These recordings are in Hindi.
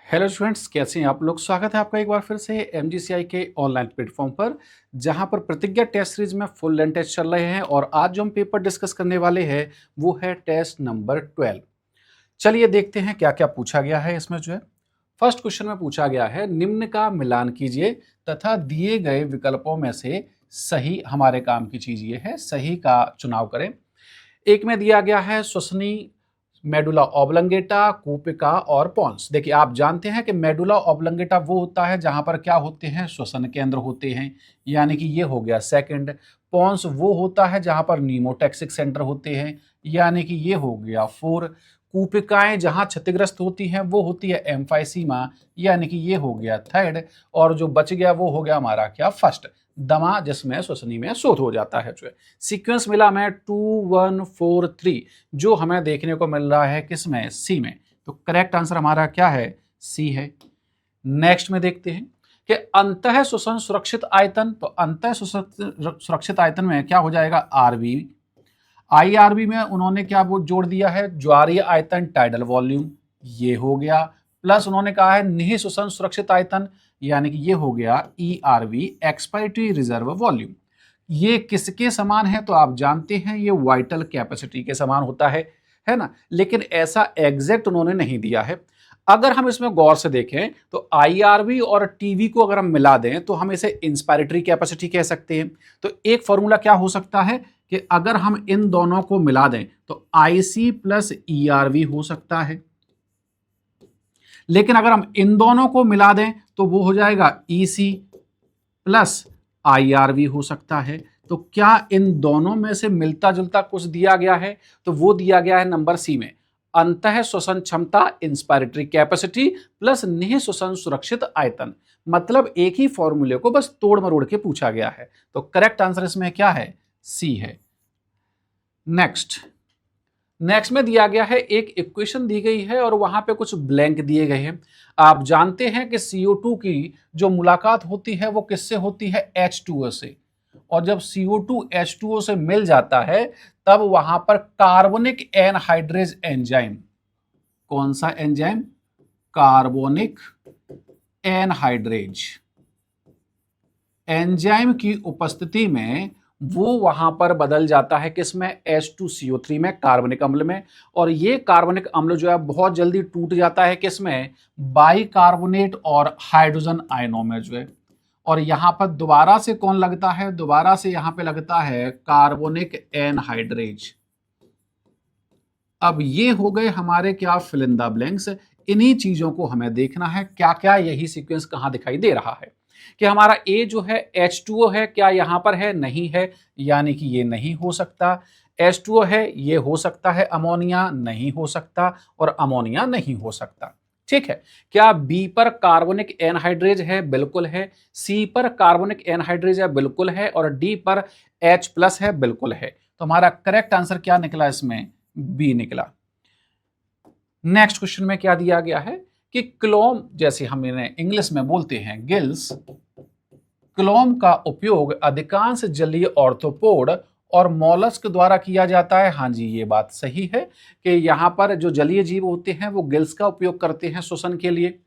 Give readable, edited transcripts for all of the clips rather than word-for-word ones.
हेलो स्टूडेंट्स, कैसे हैं आप लोग। स्वागत है आपका एक बार फिर से एमजीसीआई के ऑनलाइन प्लेटफॉर्म पर, जहां पर प्रतिज्ञा टेस्ट सीरीज में फुल लेंथ टेस्ट चल रहे हैं। और आज जो हम पेपर डिस्कस करने वाले हैं वो है टेस्ट नंबर 12। चलिए देखते हैं क्या क्या पूछा गया है इसमें। जो है फर्स्ट क्वेश्चन में पूछा गया है, निम्न का मिलान कीजिए तथा दिए गए विकल्पों में से सही, हमारे काम की चीज ये है, सही का चुनाव करें। एक में दिया गया है श्वसनी, मेडुला ऑब्लंगेटा, कूपिका और पॉन्स। देखिए आप जानते हैं कि मेडुला ऑब्लंगेटा वो होता है जहां पर क्या होते हैं, श्वसन केंद्र होते हैं, यानी कि ये हो गया सेकंड। पॉन्स वो होता है जहां पर नीमोटैक्सिक सेंटर होते हैं, यानी कि ये हो गया 4। कूपिकाएं जहां क्षतिग्रस्त होती हैं वो होती है एम्फाइसीमा, यानी कि ये हो गया थर्ड। और जो बच गया वो हो गया हमारा क्या, फर्स्ट, दमा, जिसमें श्वसनी में शोथ हो जाता है। जो है सीक्वेंस मिला हमें 2 1 4 3, जो हमें देखने को मिल रहा है किसमें, सी में। तो करेक्ट आंसर हमारा क्या है, सी है। नेक्स्ट में देखते हैं कि अंतः श्वसन सुरक्षित आयतन। तो अंतः सुरक्षित आयतन में क्या हो जाएगा, आरबी। आईआरबी में उन्होंने क्या वो जोड़ दिया है, ज्वारीय आयतन, टाइडल वॉल्यूम, ये हो गया। प्लस उन्होंने कहा है निहि श्वसन सुरक्षित आयतन, यानी कि ये हो गया ईआरवी, एक्सपायरेटरी रिजर्व वॉल्यूम। ये किसके समान है, तो आप जानते हैं ये वाइटल कैपेसिटी के समान होता है ना। लेकिन ऐसा एग्जैक्ट उन्होंने नहीं दिया है। अगर हम इसमें गौर से देखें तो आईआरवी और टीवी को अगर हम मिला दें तो हम इसे इंस्पायरेटरी कैपेसिटी कह सकते हैं। तो एक फॉर्मूला क्या हो सकता है कि अगर हम इन दोनों को मिला दें तो आईसी प्लस ईआरवी हो सकता है। लेकिन अगर हम इन दोनों को मिला दें तो वो हो जाएगा ईसी प्लस आईआरवी हो सकता है। तो क्या इन दोनों में से मिलता जुलता कुछ दिया गया है, तो वो दिया गया है नंबर सी में, अंतः श्वसन क्षमता, इंस्पायरेटरी कैपेसिटी प्लस निहि श्वसन सुरक्षित आयतन। मतलब एक ही फॉर्मूले को बस तोड़ मरोड़ के पूछा गया है। तो करेक्ट आंसर इसमें क्या है, सी है। नेक्स्ट में दिया गया है, एक इक्वेशन दी गई है और वहां पे कुछ ब्लैंक दिए गए हैं। आप जानते हैं कि CO2 की जो मुलाकात होती है वो किससे होती है, H2O से। और जब CO2 H2O से मिल जाता है तब वहां पर कार्बोनिक एनहाइड्रेज एंजाइम, कौन सा एंजाइम, कार्बोनिक एनहाइड्रेज एंजाइम की उपस्थिति में वो वहां पर बदल जाता है किसमें, H2CO3 में, कार्बनिक अम्ल में। और ये कार्बनिक अम्ल जो है बहुत जल्दी टूट जाता है किसमें, बाइकार्बोनेट और हाइड्रोजन आयनों में जो है। और यहां पर दोबारा से कौन लगता है, दोबारा से यहां पे लगता है कार्बोनिक एनहाइड्रेज। अब ये हो गए हमारे क्या, फिल इन द ब्लैंक्स। इन्हीं चीजों को हमें देखना है क्या क्या, यही सीक्वेंस कहां दिखाई दे रहा है कि हमारा ए जो है H2O है, क्या यहां पर है, नहीं है, यानी कि ये नहीं हो सकता। H2O है, ये हो सकता है अमोनिया, नहीं हो सकता, और अमोनिया नहीं हो सकता। ठीक है। क्या बी पर कार्बोनिक एनहाइड्रेज है, बिल्कुल है। सी पर कार्बोनिक एनहाइड्रेज है, बिल्कुल है। और डी पर H प्लस है, बिल्कुल है। तो हमारा करेक्ट आंसर क्या निकला इसमें, बी निकला। नेक्स्ट क्वेश्चन में क्या दिया गया है कि क्लोम, जैसे हम इन्हें इंग्लिश में बोलते हैं गिल्स, क्लोम का उपयोग अधिकांश जलीय ऑर्थ्रोपोड और मॉलस्क द्वारा किया जाता है। हाँ जी, ये बात सही है कि यहाँ पर जो जलीय जीव होते हैं वो गिल्स का उपयोग करते हैं श्वसन के लिए।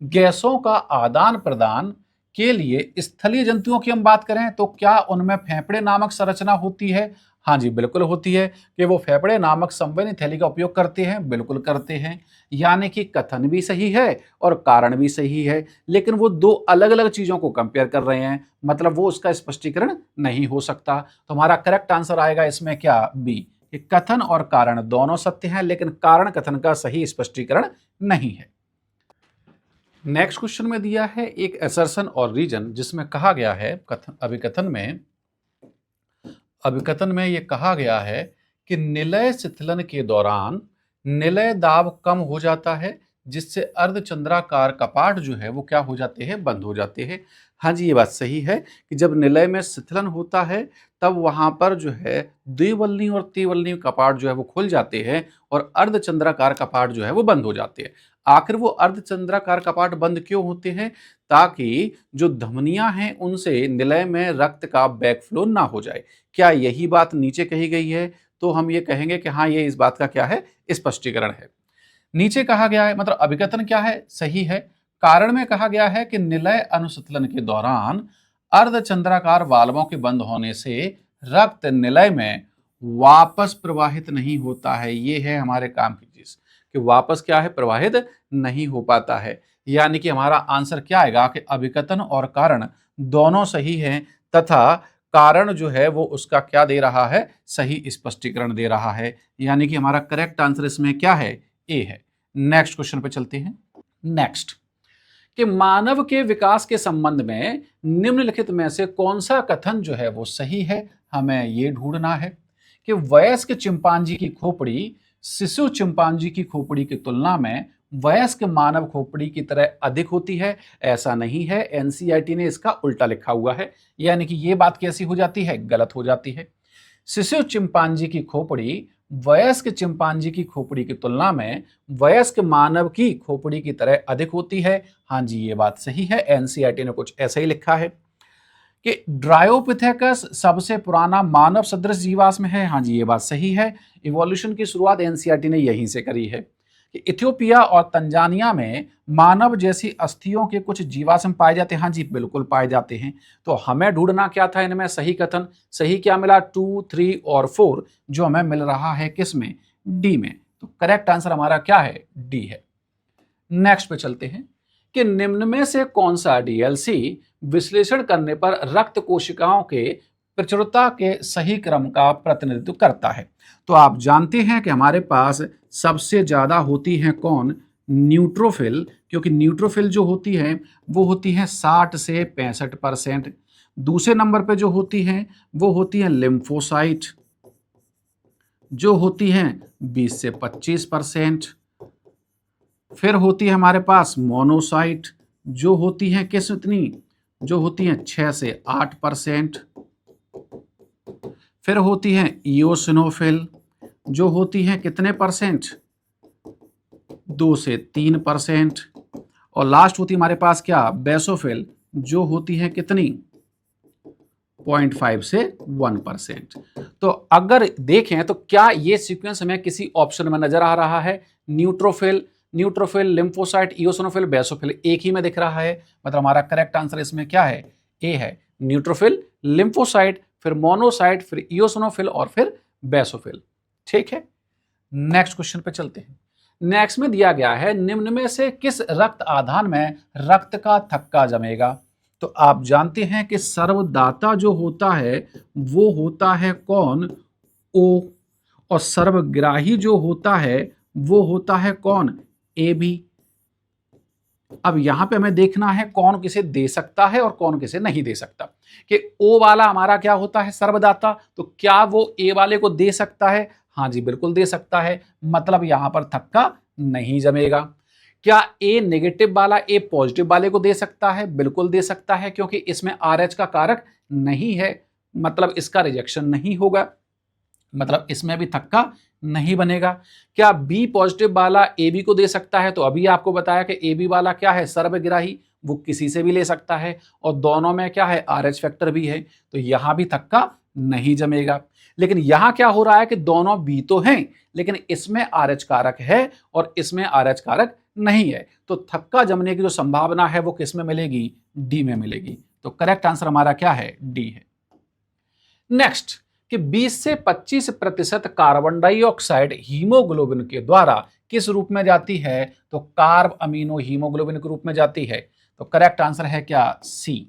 गैसों का आदान प्रदान के लिए स्थलीय जंतुओं की हम बात करें तो क्या उनमें फेफड़े नामक संरचना होती है। हाँ जी, बिल्कुल होती है कि वो फेफड़े नामक संवहनी थैली का उपयोग करते हैं, बिल्कुल करते हैं। यानी कि कथन भी सही है और कारण भी सही है, लेकिन वो दो अलग अलग चीजों को कंपेयर कर रहे हैं, मतलब वो उसका स्पष्टीकरण नहीं हो सकता। तो हमारा करेक्ट आंसर आएगा इसमें क्या, बी, कि कथन और कारण दोनों सत्य हैं लेकिन कारण कथन का सही स्पष्टीकरण नहीं है। नेक्स्ट क्वेश्चन में दिया है एक असर्शन और रीजन, जिसमें कहा गया है अभिकथन में ये कहा गया है कि निलय शिथिलन के दौरान निलय दाब कम हो जाता है, जिससे अर्धचंद्राकार कपाट जो है वो क्या हो जाते हैं, बंद हो जाते हैं। हाँ जी, ये बात सही है कि जब निलय में शिथिलन होता है तब वहां पर जो है द्विवल्नी और त्रिवल्नी कपाट जो है वो खुल जाते हैं और अर्धचंद्राकार कपाट जो है वो बंद हो जाते हैं। आखिर वो अर्धचंद्राकार कपाट बंद क्यों होते हैं, ताकि जो धमनियां हैं उनसे निलय में रक्त का बैकफ्लो ना हो जाए। क्या यही बात नीचे कही गई है, तो हम ये कहेंगे कि हाँ, ये इस बात का क्या है, स्पष्टीकरण है। नीचे कहा गया है, मतलब अभिकथन क्या है, सही है। कारण में कहा गया है कि निलय अनुसंतलन के दौरान अर्धचंद्राकार वाल्वों के बंद होने से रक्त निलय में वापस प्रवाहित नहीं होता है। ये है हमारे काम की चीज कि वापस क्या है, प्रवाहित नहीं हो पाता है। यानी कि हमारा आंसर क्या आएगा कि अभिकथन और कारण दोनों सही हैं, तथा कारण जो है वो उसका क्या दे रहा है, सही स्पष्टीकरण दे रहा है। यानी कि हमारा करेक्ट आंसर इसमें क्या है, ए है। नेक्स्ट क्वेश्चन पे चलते हैं। नेक्स्ट कि मानव के विकास के संबंध में निम्नलिखित में से कौन सा कथन जो है वो सही है, हमें ये ढूंढना है कि वयस्क चिंपांजी की खोपड़ी शिशु चिंपांजी की खोपड़ी की तुलना में वयस्क मानव खोपड़ी की तरह अधिक होती है। ऐसा नहीं है, एनसीईआरटी ने इसका उल्टा लिखा हुआ है। यानी कि ये बात कैसी हो जाती है, गलत हो जाती है। शिशु चिंपांजी की खोपड़ी वयस्क चिंपांजी की खोपड़ी की तुलना में वयस्क मानव की खोपड़ी की तरह अधिक होती है। हाँ जी, ये बात सही है, एनसीईआरटी ने कुछ ऐसा ही लिखा है। कि ड्रायोपिथेकस सबसे पुराना मानव सदृश जीवाश्म है। हाँ जी, ये बात सही है। इवोल्यूशन की शुरुआत एनसीईआरटी ने यहीं से करी है। कि इथियोपिया और तंजानिया में मानव जैसी अस्थियों के कुछ जीवाश्म पाए जाते हैं। हाँ जी, बिल्कुल पाए जाते हैं। तो हमें ढूंढना क्या था इनमें सही कथन। सही क्या मिला, 2, 3 और 4, जो हमें मिल रहा है किसमें, डी में। तो करेक्ट आंसर हमारा क्या है, डी है। नेक्स्ट पे चलते हैं कि निम्न में से कौन सा डीएलसी विश्लेषण करने पर रक्त कोशिकाओं के प्रचुरता के सही क्रम का प्रतिनिधित्व करता है। तो आप जानते हैं कि हमारे पास सबसे ज्यादा होती हैं कौन, न्यूट्रोफिल, क्योंकि न्यूट्रोफिल जो होती है वो होती है 60 से 65%। दूसरे नंबर पे जो होती हैं वो होती हैं लिम्फोसाइट, जो होती हैं 20 से 25%। फिर होती है हमारे पास मोनोसाइट, जो होती है किस इतनी, जो होती है 6 से 8%। फिर होती है इओसिनोफिल, जो होती है कितने परसेंट, 2 से 3%। और लास्ट होती है हमारे पास क्या, बेसोफिल, जो होती है कितनी, 0.5 से 1%। तो अगर देखें तो क्या ये सीक्वेंस हमें किसी ऑप्शन में नजर आ रहा है, न्यूट्रोफिल, लिम्फोसाइट, इओसिनोफिल, बेसोफिल, एक ही में दिख रहा है। मतलब हमारा करेक्ट आंसर इसमें क्या है, ए है। न्यूट्रोफिल, लिम्फोसाइट, फिर मोनोसाइट, फिर इओसिनोफिल और फिर बेसोफिल। ठीक है, नेक्स्ट क्वेश्चन पे चलते हैं। नेक्स्ट में दिया गया है निम्न में से किस रक्त आधान में रक्त का थक्का जमेगा। तो आप जानते हैं कि सर्वदाता जो होता है वो होता है कौन, ओ, और सर्वग्राही जो होता है वो होता है कौन, ए बी। अब यहां पे हमें देखना है कौन किसे दे सकता है और कौन किसे नहीं दे सकता। कि ओ वाला हमारा क्या होता है, सर्वदाता, तो क्या वो ए वाले को दे सकता है, हाँ जी बिल्कुल दे सकता है। मतलब यहां पर थक्का नहीं जमेगा। क्या ए नेगेटिव वाला ए पॉजिटिव वाले को दे सकता है, बिल्कुल दे सकता है, क्योंकि इसमें RH का कारक नहीं है, मतलब इसका रिजेक्शन नहीं होगा, मतलब इसमें भी थक्का नहीं बनेगा। क्या बी पॉजिटिव वाला ए बी को दे सकता है, तो अभी आपको बताया कि ए बी वाला क्या है, सर्वग्राही, वो किसी से भी ले सकता है, और दोनों में क्या है, RH फैक्टर भी है, तो यहां भी थक्का नहीं जमेगा। लेकिन यहां क्या हो रहा है कि दोनों बी तो हैं, लेकिन इसमें RH कारक है और इसमें RH कारक नहीं है, तो थक्का जमने की जो संभावना है वो किस में मिलेगी, डी में मिलेगी। तो करेक्ट आंसर हमारा क्या है, डी है। नेक्स्ट कि 20 से 25% कार्बन डाइऑक्साइड हीमोग्लोबिन के द्वारा किस रूप में जाती है, तो कार्ब अमीनो हीमोग्लोबिन के रूप में जाती है। तो करेक्ट आंसर है क्या, सी।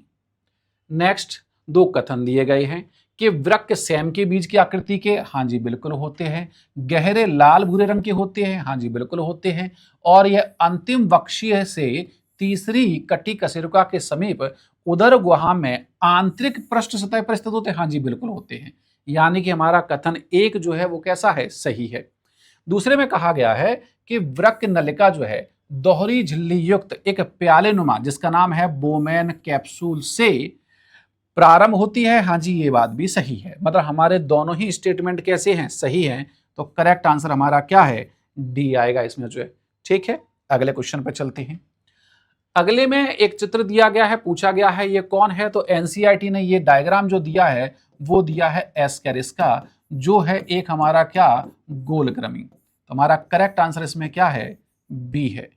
नेक्स्ट 2 कथन दिए गए हैं कि वृक्क सेम के बीज की आकृति के, हाँ जी बिल्कुल होते हैं। गहरे लाल भूरे रंग के होते हैं, हाँ जी बिल्कुल होते हैं। और यह अंतिम वक्षीय से तीसरी कटी कशेरुका के समीप उदर गुहा में आंतरिक पृष्ठ सतह पर स्थित होते हैं, हाँ जी बिल्कुल होते हैं। यानी कि हमारा कथन एक जो है वो कैसा है, सही है। दूसरे में कहा गया है कि वृक्क नलिका जो है दोहरी झिल्ली युक्त एक प्याले नुमा, जिसका नाम है बोमेन कैप्सूल, से प्रारंभ होती है। हाँ जी, ये बात भी सही है। मतलब हमारे दोनों ही स्टेटमेंट कैसे हैं, सही हैं। तो करेक्ट आंसर हमारा क्या है, डी आएगा इसमें जो है। ठीक है, अगले क्वेश्चन पर चलते हैं। अगले में एक चित्र दिया गया है, पूछा गया है ये कौन है, तो एनसीईआरटी ने ये डायग्राम जो दिया है वो दिया है एस्केरिस का, जो है एक हमारा क्या, गोल कृमि। तो हमारा करेक्ट आंसर इसमें क्या है, बी है।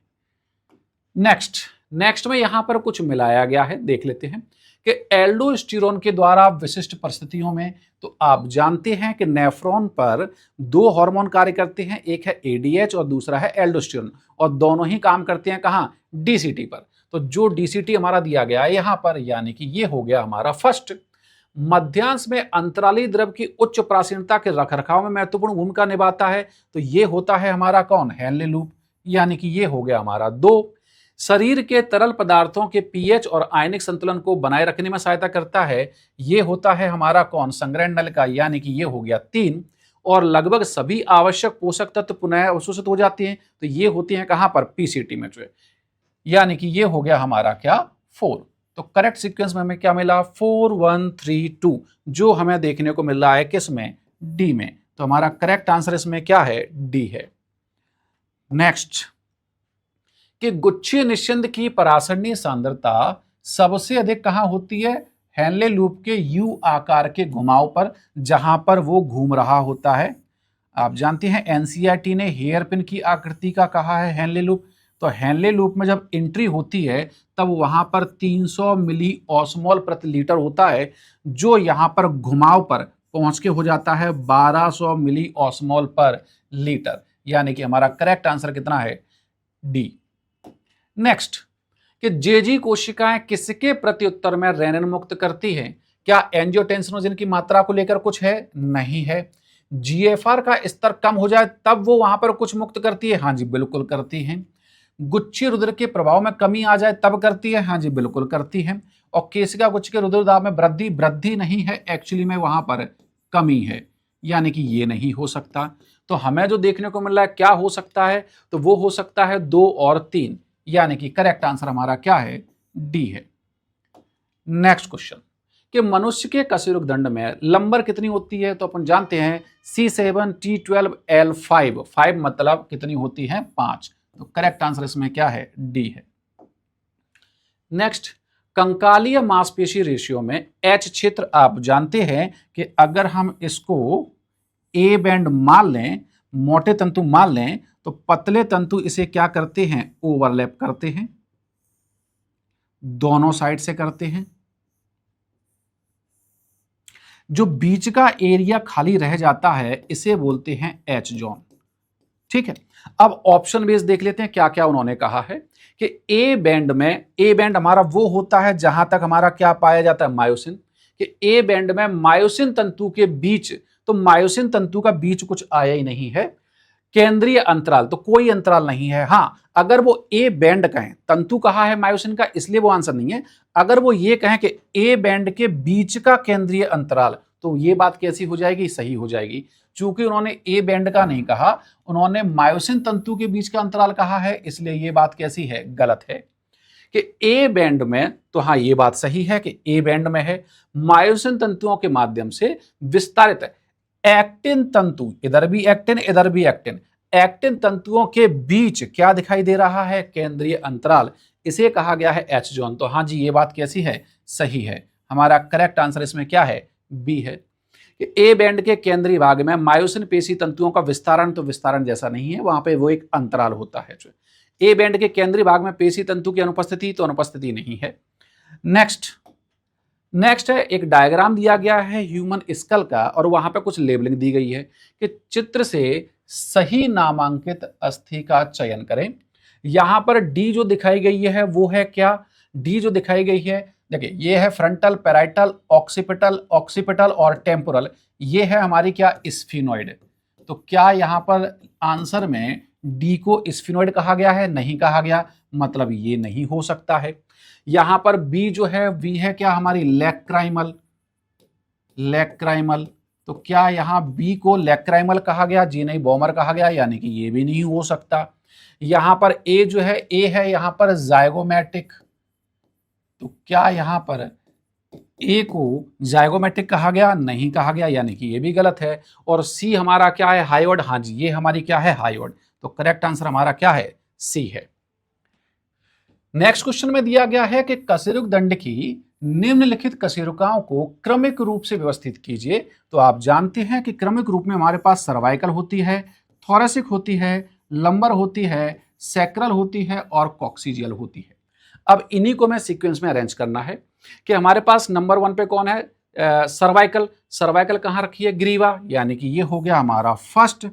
नेक्स्ट में यहां पर कुछ मिलाया गया है, देख लेते हैं कि एल्डोस्टेरोन के द्वारा विशिष्ट परिस्थितियों में, तो आप जानते हैं कि नेफ्रॉन पर दो हार्मोन कार्य करते हैं, एक है एडीएच और दूसरा है एल्डोस्टेरोन, और दोनों ही काम करते हैं कहां, डीसीटी पर। तो जो डीसीटी हमारा दिया गया है यहां पर, यानी कि ये हो गया हमारा फर्स्ट। मध्यांश में अंतराली द्रव की उच्च प्राचीनता के रखरखाव में महत्वपूर्ण भूमिका निभाता है, तो ये होता है हमारा कौन, हेनले लूप, यानी कि ये हो गया हमारा 2। शरीर के तरल पदार्थों के पीएच और आयनिक संतुलन को बनाए रखने में सहायता करता है, ये होता है हमारा कौन, संग्रहण नल का, यानी कि ये हो गया 3। और लगभग सभी आवश्यक पोषक तत्व पुनः अवशोषित हो जाते हैं, तो ये होती हैं कहां पर, पीसीटी में, जो है, यानी कि ये हो गया हमारा क्या, 4। तो करेक्ट सीक्वेंस में हमें क्या मिला, 4 1 3 2, जो हमें देखने को मिल रहा है किसमें, डी में। तो हमारा करेक्ट आंसर इसमें क्या है, डी है। नेक्स्ट, कि गुच्छीय निस्यंद की परासरणीय सांद्रता सबसे अधिक कहां होती है, हेनले लूप के यू आकार के घुमाव पर, जहां पर वो घूम रहा होता है। आप जानते हैं एनसीईआरटी ने हेयर पिन की आकृति का कहा है हेनले लूप, तो हेनले लूप में जब एंट्री होती है तब वहां पर 300 मिली ऑस्मोल प्रति लीटर होता है, जो यहां पर घुमाव पर पहुंच के हो जाता है 1200 मिली ऑस्मोल पर लीटर, यानी कि हमारा करेक्ट आंसर कितना है, डी। नेक्स्ट, कि जेजी कोशिकाएं किसके प्रत्युत्तर में रेनिन मुक्त करती हैं, क्या एंजियोटेंसिनोजन की मात्रा को लेकर कुछ है, नहीं है। जीएफआर का स्तर कम हो जाए तब वो वहां पर कुछ मुक्त करती है, हाँ जी बिल्कुल करती है। गुच्छी रुधिर के प्रभाव में कमी आ जाए तब करती है, हाँ जी बिल्कुल करती है। और केशिका गुच्छ के रुधिर दाब में वृद्धि नहीं है, एक्चुअली में वहां पर कमी है, यानी कि ये नहीं हो सकता। तो हमें जो देखने को मिल रहा है क्या हो सकता है, तो वो हो सकता है 2 और 3, यानी कि करेक्ट आंसर हमारा क्या है, डी है। नेक्स्ट क्वेश्चन, कि मनुष्य के कशेरुक में लंबर कितनी होती है, तो अपन जानते हैं C7 T12 L5, 5 मतलब कितनी होती है, 5। तो करेक्ट आंसर इसमें क्या है, डी है। नेक्स्ट, कंकालीय मांसपेशी रेशियो में एच क्षेत्र आप जानते हैं कि अगर हम इसको ए बैंड मान लें, मोटे तंतु मान लें, तो पतले तंतु इसे क्या करते हैं, ओवरलैप करते हैं, दोनों साइड से करते हैं। जो बीच का एरिया खाली रह जाता है इसे बोलते हैं एच जोन। ठीक है, अब ऑप्शन बेस देख लेते हैं क्या क्या उन्होंने कहा है कि ए बैंड में, ए बैंड हमारा वो होता है जहां तक हमारा क्या पाया जाता है, मायोसिन, कि ए बैंड में मायोसिन तंतु के बीच, तो मायोसिन तंतु का बीच कुछ आया ही नहीं है। केंद्रीय अंतराल, तो कोई अंतराल नहीं है। हां, अगर वो ए बैंड कहें, तंतु कहा है मायोसिन का इसलिए वो आंसर नहीं है, अगर वो ये कहें कि ए बैंड के बीच का केंद्रीय अंतराल, तो ये बात कैसी हो जाएगी, सही हो जाएगी। चूंकि उन्होंने ए बैंड का नहीं कहा, उन्होंने मायोसिन तंतु के बीच का अंतराल कहा है, इसलिए ये बात कैसी है, गलत है। कि ए बैंड में, तो हाँ ये बात सही है कि ए बैंड में है, मायोसिन तंतुओं के माध्यम से विस्तारित एक्टिन तंतु, इधर भी एक्टिन इधर भी एक्टिन, एक्टिन तंतुओं के बीच क्या दिखाई दे रहा है, केंद्रीय अंतराल, इसे कहा गया है एच जोन। तो हाँ जी ये बात कैसी है, सही है। हमारा करेक्ट आंसर इसमें क्या है, बी है। ए बैंड के केंद्रीय भाग में मायोसिन पेशी तंतुओं का विस्तारण, तो विस्तारण जैसा नहीं है, वहां पे वो एक अंतराल होता है। जो ए बैंड के केंद्रीय भाग में पेशी तंतु की अनुपस्थिति, तो अनुपस्थिति नहीं है। नेक्स्ट है, एक डायग्राम दिया गया है ह्यूमन स्कल का, और वहां पे कुछ लेबलिंग दी गई है कि चित्र से सही नामांकित अस्थि का चयन करें। यहां पर डी जो दिखाई गई है वो है क्या, डी जो दिखाई गई है, देखिए ये है फ्रंटल, पैराइटल, ऑक्सीपिटल और टेम्पोरल, ये है हमारी क्या, स्फिनोइड। तो क्या यहां पर आंसर में डी को स्फिनोइड कहा गया है, नहीं कहा गया, मतलब ये नहीं हो सकता है। यहां पर बी जो है, बी है क्या हमारी लैक्राइमल, तो क्या यहां बी को लैक्राइमल कहा गया, जी नहीं, बॉमर कहा गया, यानी कि ये भी नहीं हो सकता। यहां पर ए जो है, ए है यहां पर जायगोमैटिक, तो क्या यहां पर ए को जायगोमैटिक कहा गया, नहीं कहा गया, यानी कि ये भी गलत है। और सी हमारा क्या है, हाइओड, हाँ जी ये हमारी क्या है, हाइओड। तो करेक्ट आंसर हमारा क्या है, सी है। नेक्स्ट क्वेश्चन में दिया गया है कि कशेरुक दंड की निम्नलिखित कशेरुकाओं को क्रमिक रूप से व्यवस्थित कीजिए। तो आप जानते हैं कि क्रमिक रूप में हमारे पास सर्वाइकल होती है, थोरेसिक होती है, लंबर होती है, सैक्रल होती है और कॉक्सीजियल होती है। अब इन्हीं को मैं सीक्वेंस में अरेंज करना है कि हमारे पास नंबर 1 पे कौन है, सर्वाइकल। सर्वाइकल कहाँ रखी है, ग्रीवा, यानी कि ये हो गया हमारा फर्स्ट।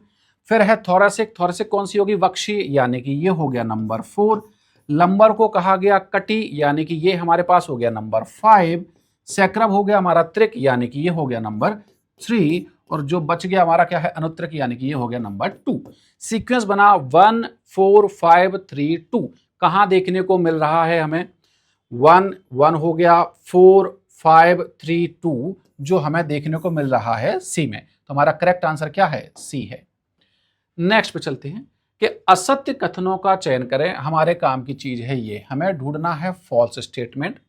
फिर है थोरेसिक, थोरेसिक कौन सी होगी, वक्षी, यानी कि ये हो गया नंबर 4। लंबर को कहा गया कटी, यानी कि ये हमारे पास हो गया नंबर 5। सैक्रम हो गया हमारा त्रिक, यानी कि ये हो गया नंबर 3। और जो बच गया हमारा क्या है, अनुत्तरक, यानी कि ये हो गया नंबर 2। सीक्वेंस बना 1 4 5 3 2। कहां देखने को मिल रहा है हमें, 1 1 हो गया, 4 5 3 2 जो हमें देखने को मिल रहा है सी में। तो हमारा करेक्ट आंसर क्या है, सी है। नेक्स्ट पे चलते हैं कि असत्य कथनों का चयन करें। हमारे काम की चीज है ये, हमें ढूंढना है फॉल्स स्टेटमेंट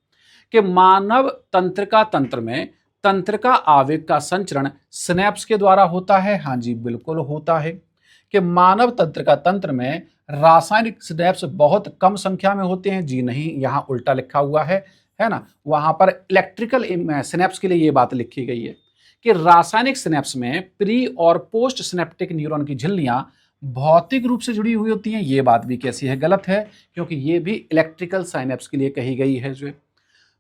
कि मानव तंत्रिका तंत्र में तंत्रिका आवेग का संचरण स्नैप्स के द्वारा होता है। हाँ जी, बिल्कुल होता है। कि मानव तंत्रिका तंत्र में रासायनिक स्नैप्स बहुत कम संख्या में होते हैं। जी नहीं, यहां उल्टा लिखा हुआ है ना। वहां पर इलेक्ट्रिकल स्नैप्स के लिए ये बात लिखी गई है कि रासायनिक स्नैप्स में प्री और पोस्ट स्नैप्टिक न्यूरॉन की झिल्लियां भौतिक रूप से जुड़ी हुई होती हैं। ये बात भी कैसी है, गलत है, क्योंकि ये भी इलेक्ट्रिकल साइनेप्स के लिए कही गई है। जो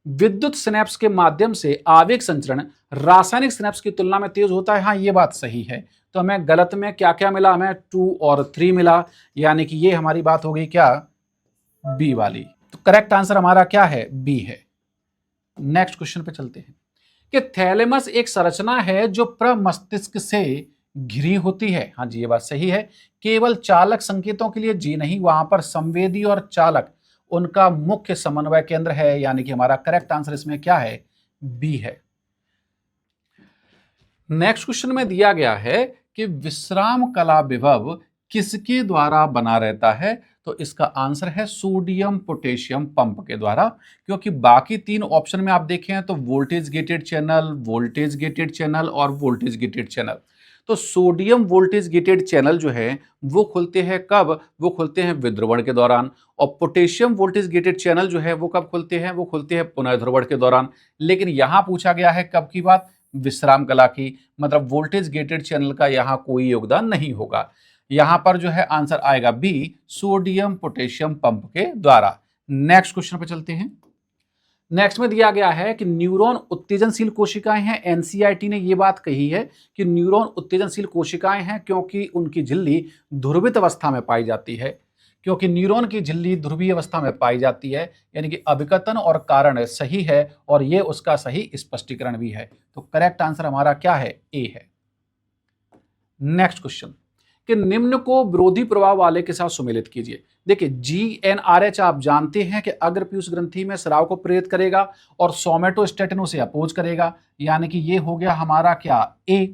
विद्युत स्नैप्स के माध्यम से आवेग संचरण रासायनिक स्नैप्स की तुलना में तेज होता है। हाँ, ये बात सही है। तो हमें गलत में क्या क्या मिला, हमें 2 और 3 मिला, यानी कि ये हमारी बात हो गई क्या, बी वाली। तो करेक्ट आंसर हमारा क्या है, बी है। नेक्स्ट क्वेश्चन पे चलते हैं कि थैलेमस एक संरचना है जो प्रमस्तिष्क से घिरी होती है। हाँ जी, ये बात सही है। केवल चालक संकेतों के लिए जी नहीं, वहां पर संवेदी और चालक उनका मुख्य समन्वय केंद्र है, यानी कि हमारा करेक्ट आंसर इसमें क्या है, बी है। नेक्स्ट क्वेश्चन में दिया गया है कि विश्राम कला विभव किसके द्वारा बना रहता है। तो इसका आंसर है सोडियम पोटेशियम पंप के द्वारा, क्योंकि बाकी 3 ऑप्शन में आप देखें तो voltage gated channel, voltage gated channel और वोल्टेज गेटेड चैनल। तो सोडियम वोल्टेज गेटेड चैनल जो है वो खुलते हैं कब, वो खुलते हैं विध्रुवण के दौरान। और पोटेशियम वोल्टेज गेटेड चैनल जो है वो कब खुलते हैं, वो खुलते हैं पुनर्ध्रुवण के दौरान। लेकिन यहां पूछा गया है कब की बात, विश्राम कला की, मतलब वोल्टेज गेटेड चैनल का यहां कोई योगदान नहीं होगा। यहां पर जो है आंसर आएगा बी, सोडियम पोटेशियम पंप के द्वारा। नेक्स्ट क्वेश्चन पे चलते हैं। नेक्स्ट में दिया गया है कि न्यूरॉन उत्तेजनशील कोशिकाएं हैं। एनसीईआरटी ने यह बात कही है कि न्यूरॉन उत्तेजनशील कोशिकाएं हैं क्योंकि उनकी झिल्ली ध्रुवित अवस्था में पाई जाती है। क्योंकि न्यूरॉन की झिल्ली ध्रुवीय अवस्था में पाई जाती है, यानी कि अभिकथन और कारण सही है और ये उसका सही स्पष्टीकरण भी है। तो करेक्ट आंसर हमारा क्या है, ए है। नेक्स्ट क्वेश्चन कि निम्न को विरोधी प्रभाव वाले के साथ सुमेलित कीजिए। देखिए, जीएनआरएच आप जानते हैं कि अग्रपीयूष ग्रंथि में स्राव को प्रेरित करेगा और सोमेटोस्टेटिन उसे अपोज करेगा, यानी कि ये हो गया हमारा क्या, ए।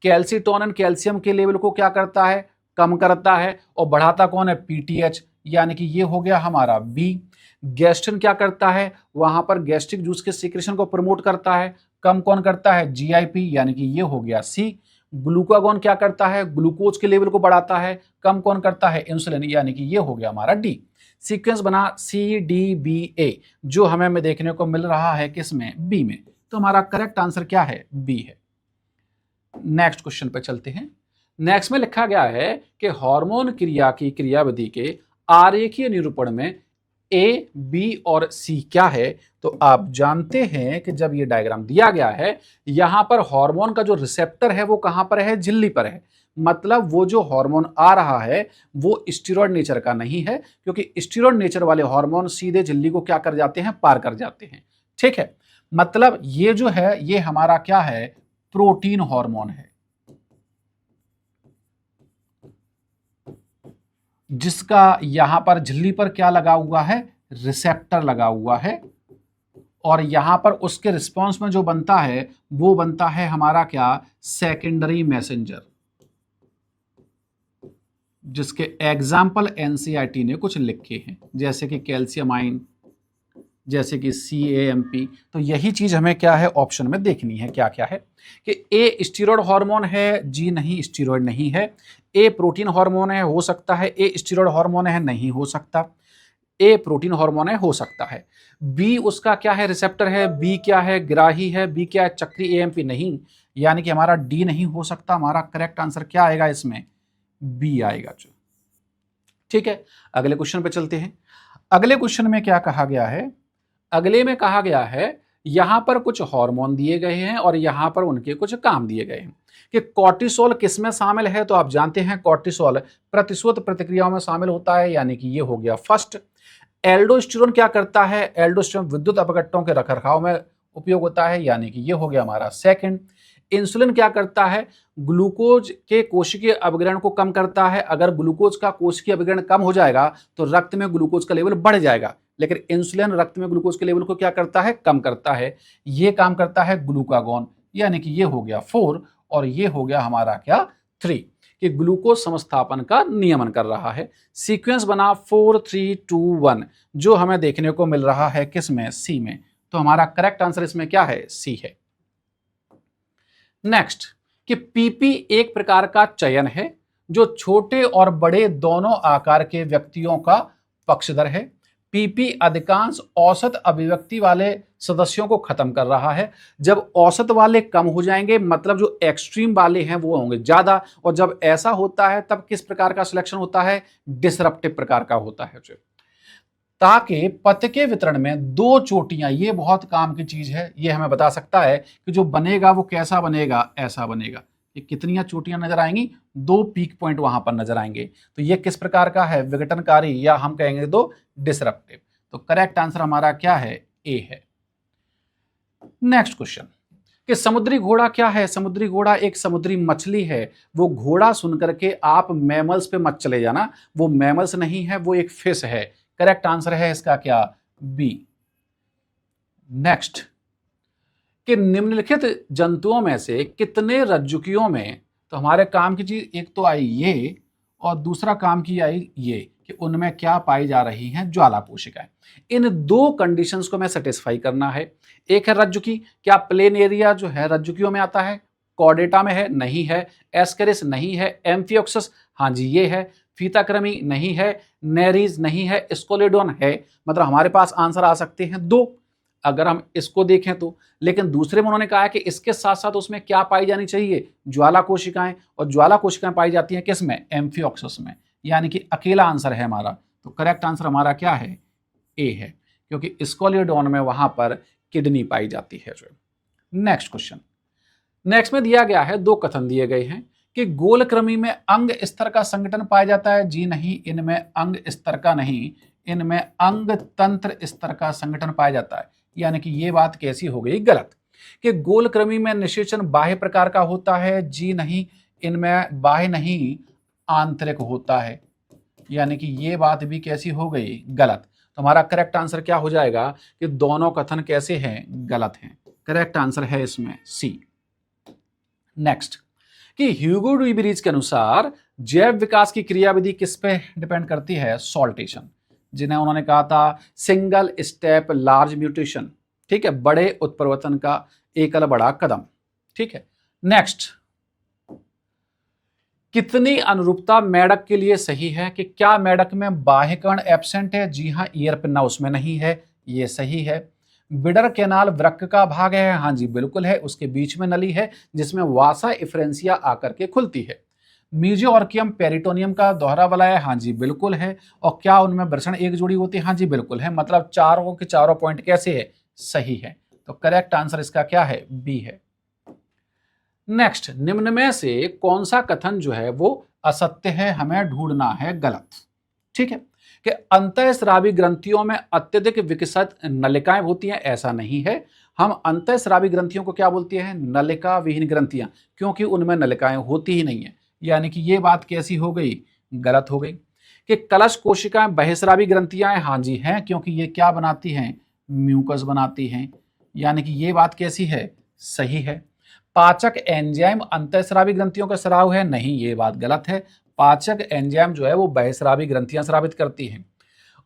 कैल्सिटोनिन कैल्शियम के लेवल को क्या करता है, कम करता है, और बढ़ाता कौन है, पीटीएच, यानी कि ये हो गया हमारा बी। गैस्ट्रिन क्या करता है, वहां पर गैस्ट्रिक जूस के सीक्रेशन को प्रमोट करता है, कम कौन करता है, जीआईपी, यानी कि ये हो गया सी। ग्लूकागॉन क्या करता है, ग्लूकोज के लेवल को बढ़ाता है, कम कौन करता है, इंसुलिन, यानी कि ये हो गया हमारा डी। सीक्वेंस बना सी डी बी ए, जो हमें देखने को मिल रहा है किसमें, बी में। तो हमारा करेक्ट आंसर क्या है, बी है। नेक्स्ट क्वेश्चन पे चलते हैं। नेक्स्ट में लिखा गया है कि हार्मोन क्रिया की क्रियाविधि के आरेखीय निरूपण में ए, बी और सी क्या है। तो आप जानते हैं कि जब ये डायग्राम दिया गया है, यहां पर हार्मोन का जो रिसेप्टर है वो कहां पर है, झिल्ली पर है। मतलब वो जो हार्मोन आ रहा है वो स्टेरॉइड नेचर का नहीं है, क्योंकि स्टेरॉइड नेचर वाले हार्मोन सीधे झिल्ली को क्या कर जाते हैं, पार कर जाते हैं। ठीक है, मतलब ये जो है ये हमारा क्या है, प्रोटीन हार्मोन है, जिसका यहां पर झिल्ली पर क्या लगा हुआ है, रिसेप्टर लगा हुआ है। और यहां पर उसके रिस्पांस में जो बनता है वो बनता है हमारा क्या, सेकेंडरी मैसेंजर, जिसके एग्जाम्पल एनसीईआरटी ने कुछ लिखे हैं, जैसे कि कैल्शियम आयन, जैसे कि CAMP। तो यही चीज हमें क्या है, ऑप्शन में देखनी है क्या क्या है। कि ए स्टीरॉयड हार्मोन है, जी नहीं, स्टीरॉयड नहीं है। ए प्रोटीन हार्मोन है, हो सकता है। ए स्टीरॉयड हार्मोन है, नहीं हो सकता। ए प्रोटीन हार्मोन है, हो सकता है। बी उसका क्या है, रिसेप्टर है। बी क्या है, ग्राही है। बी क्या है, चक्री AMP नहीं, यानी कि हमारा डी नहीं हो सकता। हमारा करेक्ट आंसर क्या आएगा इसमें, बी आएगा। जो ठीक है, अगले क्वेश्चन पे चलते हैं। अगले क्वेश्चन में क्या कहा गया है? अगले में कहा गया है यहां पर कुछ हार्मोन दिए गए हैं और यहां पर उनके कुछ काम दिए गए हैं कि कॉर्टिसोल किस में शामिल है। तो आप जानते हैं कॉर्टिसोल प्रतिशोध प्रतिक्रियाओं में शामिल होता है, यानी कि ये हो गया फर्स्ट। एल्डोस्टेरोन क्या करता है? एल्डोस्टेरोन विद्युत अपघट्टों के रखरखाव में उपयोग होता है, यानी कि ये हो गया हमारा सेकंड। इंसुलिन क्या करता है? ग्लूकोज के कोशिकीय अपग्रहण को कम करता है। अगर ग्लूकोज का कोशिकीय अपग्रहण कम हो जाएगा तो रक्त में ग्लूकोज का लेवल बढ़ जाएगा, लेकिन इंसुलिन रक्त में ग्लूकोज के लेवल को क्या करता है? कम करता है। ये काम करता है ग्लूकागॉन, यानी कि ये हो गया 4 और ये हो गया हमारा क्या 3 कि ग्लूकोज समस्थापन का नियमन कर रहा है। सीक्वेंस बना 4 3 2 1 जो हमें देखने को मिल रहा है किसमें? सी में। तो हमारा करेक्ट आंसर इसमें क्या है? सी है। नेक्स्ट कि पीपी एक प्रकार का चयन है जो छोटे और बड़े दोनों आकार के व्यक्तियों का पक्षधर है। पीपी अधिकांश औसत अभिव्यक्ति वाले सदस्यों को खत्म कर रहा है। जब औसत वाले कम हो जाएंगे मतलब जो एक्सट्रीम वाले हैं वो होंगे ज्यादा, और जब ऐसा होता है तब किस प्रकार का सिलेक्शन होता है? डिसरप्टिव प्रकार का होता है। ताकि पथ के वितरण में दो चोटियां, ये बहुत काम की चीज है, ये हमें बता सकता है कि जो बनेगा वो कैसा बनेगा? ऐसा बनेगा। ये कितनी चोटियां नजर आएंगी? 2 पीक पॉइंट वहां पर नजर आएंगे। तो ये किस प्रकार का है? विघटनकारी, या हम कहेंगे तो डिसरप्टिव। तो करेक्ट आंसर हमारा क्या है? ए है। नेक्स्ट क्वेश्चन कि समुद्री घोड़ा क्या है? समुद्री घोड़ा एक समुद्री मछली है। वो घोड़ा सुनकर के आप मैमल्स पे मत चले जाना, वो मैमल्स नहीं है, वो एक फिश है। करेक्ट आंसर है इसका क्या? बी। नेक्स्ट कि निम्नलिखित जंतुओं में से कितने रज्जुकियों में, तो हमारे काम की चीज एक तो आई ये और दूसरा काम की आई ये कि उनमें क्या पाई जा रही हैं? ज्वाला कोशिकाएं। इन दो कंडीशंस को मैं सेटिस्फाई करना है। एक है रज्जुकी, क्या प्लेन एरिया जो है रज्जुकियों में आता है? कॉर्डेटा में है? नहीं है। एस्केरिस नहीं है। एम्फियोक्सस हाँ जी ये है। फीताक्रमी नहीं है। नेरीज नहीं है। स्कोलेडोन है। मतलब हमारे पास आंसर आ सकते हैं दो अगर हम इसको देखें तो। लेकिन दूसरे में उन्होंने कहा कि इसके साथ साथ उसमें क्या पाई जानी चाहिए? ज्वाला कोशिकाएं, और ज्वाला कोशिकाएं पाई जाती हैं किस में? एम्फियोक्सस में, यानी कि अकेला आंसर है हमारा। तो करेक्ट आंसर हमारा क्या है? ए है, क्योंकि स्कोलियोडोन में वहां पर किडनी पाई जाती है। नेक्स्ट क्वेश्चन, नेक्स्ट में दिया गया है, दो कथन दिए गए हैं कि गोलक्रमी में अंग स्तर का संगठन पाया जाता है। जी नहीं, इनमें अंग स्तर का नहीं, इनमें अंग तंत्र स्तर का संगठन पाया जाता है। यानी कि ये बात कैसी हो गई? गलत। कि गोलक्रमी में निषेचन बाह्य प्रकार का होता है। जी नहीं, इनमें बाह्य नहीं आंतरिक होता है। यानी कि ये बात भी कैसी हो गई? गलत। तो हमारा करेक्ट आंसर क्या हो जाएगा कि दोनों कथन कैसे हैं? गलत हैं। करेक्ट आंसर है इसमें सी। नेक्स्ट कि ह्यूगो ड्यूबेरिज के अनुसार जैव विकास की क्रियाविधि किस पे डिपेंड करती है? सॉल्टेशन, जिन्हें उन्होंने कहा था सिंगल स्टेप लार्ज म्यूटेशन। ठीक है, बड़े उत्परिवर्तन का एकल बड़ा कदम। ठीक है। नेक्स्ट, कितनी अनुरूपता मेढक के लिए सही है? कि क्या मेढक में बाह्यकर्ण एब्सेंट है? जी हाँ, ईयर पिन्ना उसमें नहीं है, ये सही है। बिडर कैनाल वृक्क का भाग है? हाँ जी बिल्कुल है, उसके बीच में नली है जिसमें वासा इफ्रेंसिया आकर के खुलती है। मीजोऑर्कियम पेरिटोनियम का दोहरा वलय? हाँ जी बिल्कुल है। और क्या उनमें वृषण एक जोड़ी होती है? हाँ जी बिल्कुल है। मतलब चारों के चारों पॉइंट कैसे है? सही है। तो करेक्ट आंसर इसका क्या है? बी है। नेक्स्ट, निम्न में से कौन सा कथन जो है वो असत्य है? हमें ढूंढना है गलत। ठीक है, कि अंतःस्रावी ग्रंथियों में अत्यधिक विकसित नलिकाएं होती हैं, ऐसा नहीं है। हम अंतःस्रावी ग्रंथियों को क्या बोलते हैं? नलिका विहीन ग्रंथियां, क्योंकि उनमें नलिकाएं होती ही नहीं है। यानी कि ये बात कैसी हो गई? गलत हो गई। कि कलश कोशिकाएं बहिस्रावी ग्रंथियां? हाँ जी हैं, क्योंकि ये क्या बनाती हैं? म्यूकस बनाती हैं। यानी कि ये बात कैसी है? सही है। पाचक एंजाइम अंतःस्रावी ग्रंथियों का स्राव है? नहीं, ये बात गलत है। पाचक एंजाइम जो है वो बहिस्रावी ग्रंथियां स्रावित करती हैं।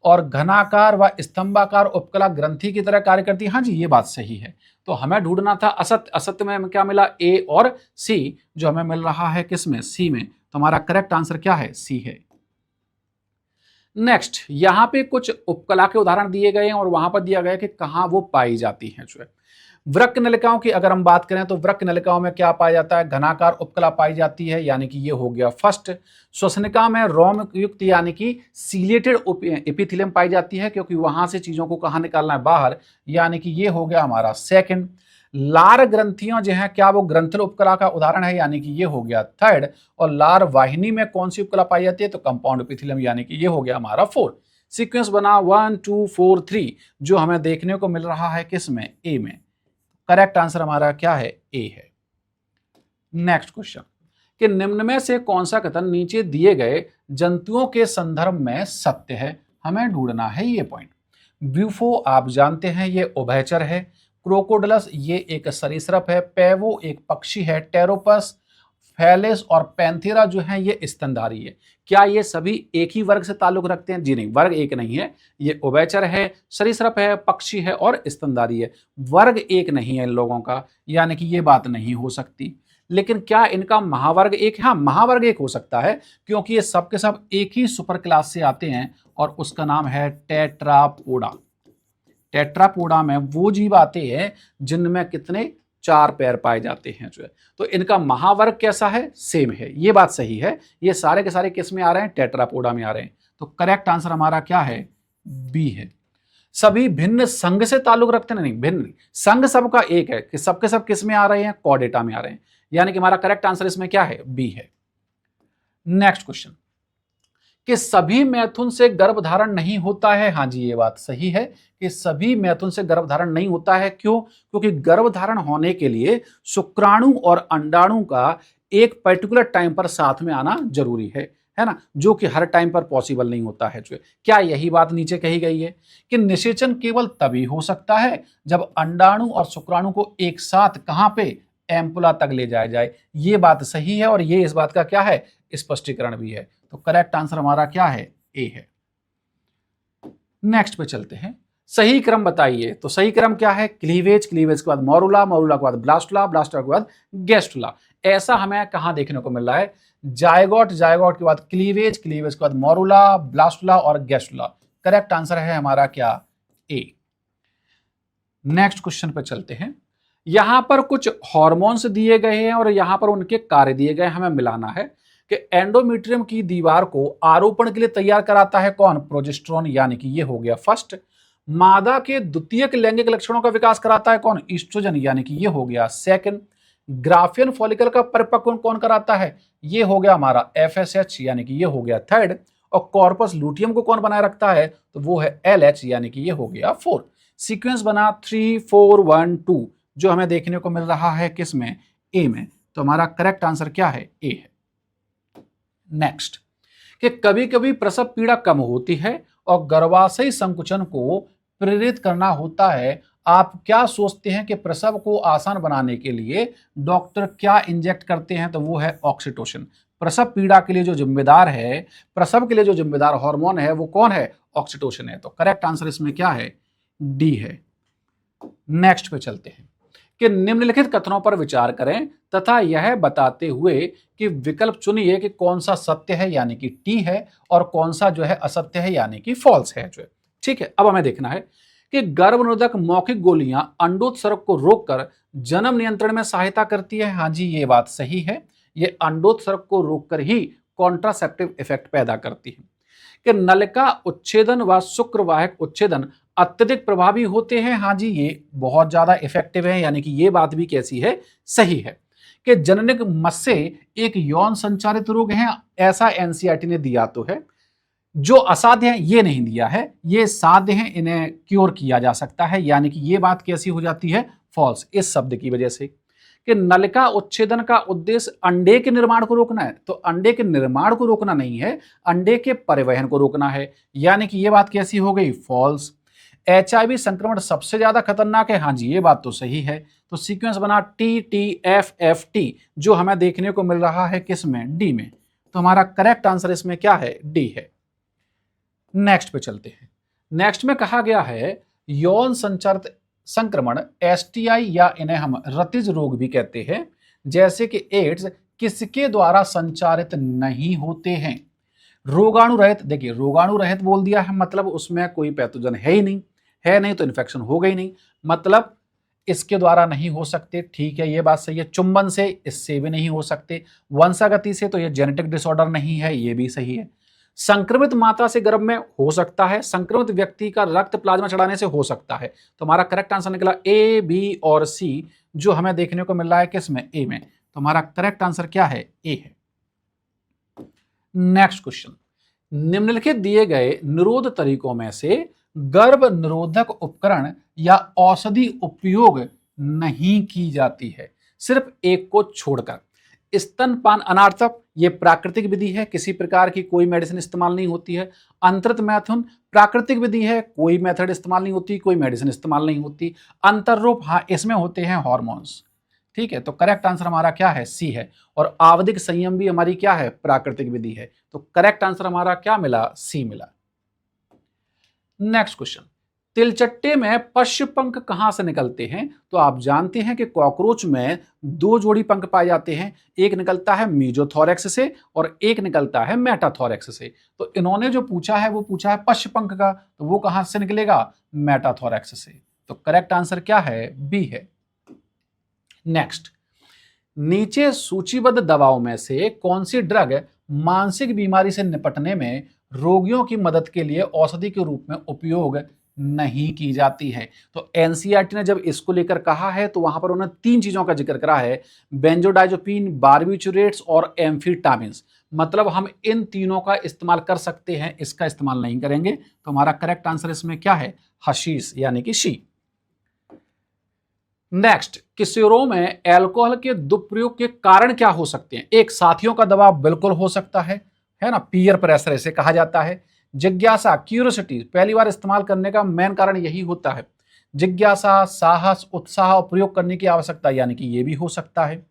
और घनाकार व स्तंभाकार उपकला ग्रंथि की तरह कार्य करती है। हाँ जी, ये बात सही है। तो हमें ढूंढना था असत्य। असत्य में हमें क्या मिला? ए और सी, जो हमें मिल रहा है किसमें? सी में। तो हमारा करेक्ट आंसर क्या है? सी है। नेक्स्ट, यहाँ पे कुछ उपकला के उदाहरण दिए गए हैं और वहां पर दिया गया है कि कहाँ वो पाई जाती हैं। जो है वृक्क नलिकाओं की अगर हम बात करें तो वृक्क नलिकाओं में क्या पाया जाता है, घनाकार उपकला पाई जाती है, यानी कि ये हो गया फर्स्ट। श्वसनिका में रोम युक्त यानी कि सीलेटेड एपिथेलियम पाई जाती है, क्योंकि वहां से चीजों को कहाँ निकालना है, बाहर, यानी कि ये हो गया हमारा सेकंड। लार ग्रंथियां जो है क्या वो ग्रंथल उपकला का उदाहरण है, यानी कि ये हो गया थर्ड। और लार वाहिनी में कौन सी उपकला पाई जाती है, तो कंपाउंड एपिथेलियम, यानी कि ये हो गया हमारा फोर्थ। सीक्वेंस बना 1 2 4 3, जो हमें देखने को मिल रहा है किसमें, ए में। करेक्ट आंसर हमारा क्या है, ए है। नेक्स्ट क्वेश्चन, कि निम्न में से कौन सा कथन नीचे दिए गए जंतुओं के संदर्भ में सत्य है, हमें ढूंढना है ये पॉइंट। ब्यूफो आप जानते हैं ये उभयचर है, क्रोकोडलस ये एक सरीसृप है, पेवो एक पक्षी है, टेरोपस, फैलेस और पैंथेरा जो है ये स्तनधारी है। क्या ये सभी एक ही वर्ग से ताल्लुक रखते हैं, जी नहीं, वर्ग एक नहीं है, ये उभयचर है, सरीसृप है, पक्षी है और स्तनधारी है। वर्ग एक नहीं है इन लोगों का, यानी कि ये बात नहीं हो सकती। लेकिन क्या इनका महावर्ग एक है, हाँ महावर्ग एक हो सकता है, क्योंकि ये सब के सब एक ही सुपर क्लास से आते हैं और उसका नाम है टेट्रापोडा। टेट्रापोडा में वो जीव आते हैं जिनमें कितने, 4 पैर पाए जाते हैं जो है। तो इनका महावर्ग कैसा है, सेम है, ये बात सही है। ये सारे के सारे किस में आ रहे हैं, टेट्रापोडा में आ रहे हैं। तो करेक्ट आंसर हमारा क्या है, बी है। सभी भिन्न संघ से ताल्लुक रखते हैं, नहीं भिन्न, संघ सबका एक है कि सबके सब किस में आ रहे हैं, कॉर्डेटा में आ रहे हैं, यानी कि हमारा करेक्ट आंसर इसमें क्या है, बी है। नेक्स्ट क्वेश्चन, कि सभी मैथुन से गर्भधारण नहीं होता है, हाँ जी ये बात सही है कि सभी मैथुन से गर्भधारण नहीं होता है। क्यों, क्योंकि गर्भधारण होने के लिए शुक्राणु और अंडाणु का एक पर्टिकुलर टाइम पर साथ में आना जरूरी है ना, जो कि हर टाइम पर पॉसिबल नहीं होता है। जो क्या यही बात नीचे कही गई है कि निषेचन केवल तभी हो सकता है जब अंडाणु और शुक्राणु को एक साथ कहां पे, एम्पुला तक ले जाया जाए। ये बात सही है और ये इस बात का क्या है, स्पष्टीकरण भी है। तो करेक्ट आंसर हमारा क्या है, ए है। नेक्स्ट पे चलते हैं, सही क्रम बताइए। तो सही क्रम क्या है, क्लीवेज, क्लीवेज के बाद मोरुला, मोरुला के बाद ब्लास्टुला, ब्लास्टुला के बाद गैस्टुला। ऐसा हमें कहां देखने को मिल रहा है, जायगोट, जायगोट के बाद क्लीवेज, क्लीवेज के बाद मोरुला, ब्लास्टुला और गैस्टुला। करेक्ट आंसर है हमारा क्या, ए। नेक्स्ट क्वेश्चन पे चलते हैं, यहां पर कुछ हार्मोन्स दिए गए हैं और यहां पर उनके कार्य दिए गए, हमें मिलाना है कि एंडोमेट्रियम की दीवार को आरोपण के लिए तैयार कराता है कौन, प्रोजेस्टेरोन, यानी कि ये हो गया फर्स्ट। मादा के द्वितीयक लैंगिक लक्षणों का विकास कराता है कौन, ईस्ट्रोजन, यानी कि ये हो गया सेकंड। ग्राफियन फॉलिकल का परिपक्वन कौन कराता है, ये हो गया हमारा एफएसएच, यानी कि ये हो गया थर्ड। और कॉर्पस लूटियम को कौन बनाए रखता है, तो वो है एलएच, यानी कि ये हो गया 4। सीक्वेंस बना 3 4 1 2, जो हमें देखने को मिल रहा है किसमें, ए में। तो हमारा करेक्ट आंसर क्या है, ए है। नेक्स्ट, कि कभी कभी प्रसव पीड़ा कम होती है और गर्भाशय संकुचन को प्रेरित करना होता है। आप क्या सोचते हैं कि प्रसव को आसान बनाने के लिए डॉक्टर क्या इंजेक्ट करते हैं, तो वो है ऑक्सीटोसिन। प्रसव पीड़ा के लिए जो जिम्मेदार है, प्रसव के लिए जो जिम्मेदार हार्मोन है वो कौन है, ऑक्सीटोसिन है। तो करेक्ट आंसर इसमें क्या है, डी है। नेक्स्ट पे चलते हैं, कि निम्नलिखित कथनों पर विचार करें तथा यह बताते हुए कि विकल्प चुनिए कि कौन सा सत्य है, यानी कि टी है, और कौन सा जो है असत्य है, यानी कि फॉल्स है जो है। ठीक है, अब हमें देखना है कि गर्भनिरोधक मौखिक गोलियां अंडोत्सर्ग को रोककर जन्म नियंत्रण में सहायता करती है, हाँ जी ये बात सही है। ये अंडोत्सर्ग को रोककर ही कॉन्ट्रासेप्टिव इफेक्ट पैदा करती है। कि नलिका उच्छेदन व शुक्रवाहक उच्छेदन अत्यधिक प्रभावी होते हैं, हाँ जी ये बहुत ज्यादा इफेक्टिव है, यानी कि ये बात भी कैसी है, सही है। कि जननिक मस्से एक यौन संचारित रोग है, ऐसा एनसीईआरटी ने दिया तो है। जो असाध्य है ये नहीं दिया है, ये साध्य है, इन्हें क्योर किया जा सकता है, यानी कि ये बात कैसी हो जाती है, फॉल्स, इस शब्द की वजह से। कि नलिका उच्छेदन का उद्देश्य अंडे के निर्माण को रोकना है, तो अंडे के निर्माण को रोकना नहीं है, अंडे के परिवहन को रोकना है, यानी कि ये बात कैसी हो गई, फॉल्स। एचआईवी संक्रमण सबसे ज्यादा खतरनाक है, हाँ जी ये बात तो सही है। तो सीक्वेंस बना T T F F T, जो हमें देखने को मिल रहा है किसमें, डी में। तो हमारा करेक्ट आंसर इसमें क्या है, डी है। नेक्स्ट पे चलते हैं। नेक्स्ट में कहा गया है यौन संचारित संक्रमण एसटीआई, या इन्हें हम रतिज रोग भी कहते हैं, जैसे कि एड्स, किसके द्वारा संचारित नहीं होते हैं। रोगाणु रहित, देखिए रोगाणु रहित बोल दिया है मतलब उसमें कोई पैथोजन है ही नहीं, है नहीं तो इन्फेक्शन हो गई नहीं, मतलब इसके द्वारा नहीं हो सकते, ठीक है ये बात सही है। चुंबन से, इससे भी नहीं हो सकते। वंशागति से, तो ये जेनेटिक डिसऑर्डर नहीं है, ये भी सही है। संक्रमित माता से गर्भ में हो सकता है, संक्रमित व्यक्ति का रक्त प्लाज्मा चढ़ाने से हो सकता है। तो हमारा करेक्ट आंसर निकला ए, बी और सी, जो हमें देखने को मिल रहा है किसमें, ए में। तो हमारा करेक्ट आंसर क्या है, ए है। नेक्स्ट क्वेश्चन, निम्नलिखित दिए गए निरोध तरीकों में से गर्भ निरोधक उपकरण या औषधि उपयोग नहीं की जाती है, सिर्फ एक को छोड़कर। स्तनपान अनार्थक, ये प्राकृतिक विधि है, किसी प्रकार की कोई मेडिसिन इस्तेमाल नहीं होती है। अंतरित मैथुन प्राकृतिक विधि है, कोई मेथड इस्तेमाल नहीं होती, कोई मेडिसिन इस्तेमाल नहीं होती। अंतर्रोप, हाँ इसमें होते हैं हॉर्मोन्स, ठीक है। तो करेक्ट आंसर हमारा क्या है, सी है। और आवधिक संयम भी हमारी क्या है, प्राकृतिक विधि है। तो करेक्ट आंसर हमारा क्या मिला, सी मिला। नेक्स्ट क्वेश्चन, तिलचट्टे में पश्च पंख कहां से निकलते हैं? तो आप जानते हैं कि कॉकरोच में दो जोड़ी पंख पाए जाते हैं, एक निकलता है मीजोथोरैक्स से और एक निकलता है मेटाथोरैक्स से। तो इन्होंने जो पूछा है वो पूछा है पश्च पंख का, तो वो कहां से निकलेगा, मेटाथोरैक्स से। तो करेक्ट आंसर क्या है, बी है। नेक्स्ट, नीचे सूचीबद्ध दवाओं में से कौन सी ड्रग मानसिक बीमारी से निपटने में रोगियों की मदद के लिए औषधि के रूप में उपयोग नहीं की जाती है? तो एनसीईआरटी ने जब इसको लेकर कहा है तो वहां पर उन्होंने तीन चीजों का जिक्र करा है, बेंजोडाइजोपिन, बार्बिचुरेट्स और एम्फीटामिन्स। मतलब हम इन तीनों का इस्तेमाल कर सकते हैं, इसका इस्तेमाल नहीं करेंगे। तो हमारा करेक्ट आंसर इसमें क्या है, हशीश यानी कि शी। नेक्स्ट, किशोरों में अल्कोहल के दुष्प्रयोग के कारण क्या हो सकते हैं? एक, साथियों का दबाव बिल्कुल हो सकता है ना, पीयर प्रेशर इसे कहा जाता है। जिज्ञासा, क्यूरियोसिटी, पहली बार इस्तेमाल करने का मेन कारण यही होता है। जिज्ञासा, साहस, उत्साह और प्रयोग करने की आवश्यकता, यानी कि ये भी हो सकता है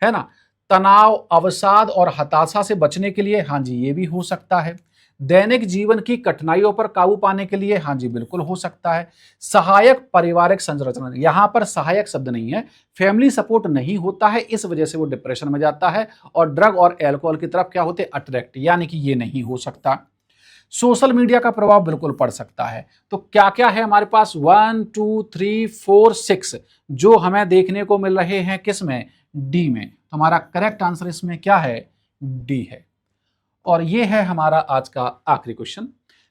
ना। तनाव, अवसाद और हताशा से बचने के लिए, हाँ जी ये भी हो सकता है। दैनिक जीवन की कठिनाइयों पर काबू पाने के लिए, हाँ जी बिल्कुल हो सकता है। सहायक पारिवारिक संरचना, यहां पर सहायक शब्द नहीं है, फैमिली सपोर्ट नहीं होता है, इस वजह से वो डिप्रेशन में जाता है और ड्रग और एल्कोहल की तरफ क्या होते, अट्रैक्ट, यानी कि ये नहीं हो सकता। सोशल मीडिया का प्रभाव बिल्कुल पड़ सकता है। तो क्या क्या है हमारे पास, 1 2 3 4 6 जो हमें देखने को मिल रहे हैं किसमें, डी में। तो हमारा करेक्ट आंसर इसमें क्या है, डी है। और ये है हमारा आज का आखिरी क्वेश्चन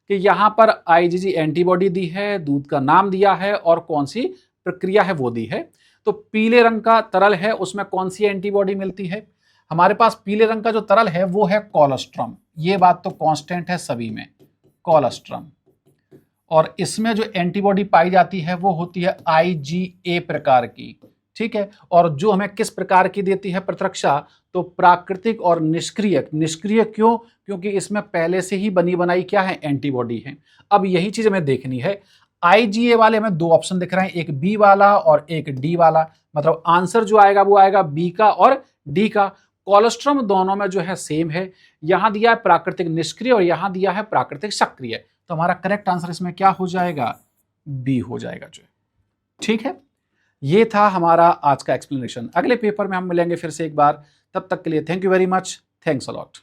कि यहां पर आईजीजी एंटीबॉडी दी है, दूध का नाम दिया है और कौन सी प्रक्रिया है वो दी है। तो पीले रंग का तरल है, उसमें कौन सी एंटीबॉडी मिलती है? हमारे पास पीले रंग का जो तरल है वो है कोलेस्ट्रम, ये बात तो कांस्टेंट है सभी में, कोलेस्ट्रम। और इसमें जो एंटीबॉडी पाई जाती है वो होती है आईजीए प्रकार की, ठीक है। और जो हमें किस प्रकार की देती है प्रतिरक्षा, तो प्राकृतिक और निष्क्रिय। निष्क्रिय क्यों, क्योंकि इसमें पहले से ही बनी बनाई क्या है, एंटीबॉडी है। अब यही चीज हमें देखनी है, आईजीए वाले हमें दो ऑप्शन दिख रहे हैं, एक बी वाला और एक डी वाला, मतलब आंसर जो आएगा वो आएगा बी का और डी का। कोलेस्ट्रम दोनों में जो है सेम है, यहां दिया है प्राकृतिक निष्क्रिय और यहां दिया है प्राकृतिक सक्रिय। तो हमारा करेक्ट आंसर इसमें क्या हो जाएगा, बी हो जाएगा जो, ठीक है। ये था हमारा आज का एक्सप्लेनेशन। अगले पेपर में हम मिलेंगे फिर से एक बार, तब तक के लिए thank you very much, thanks a lot.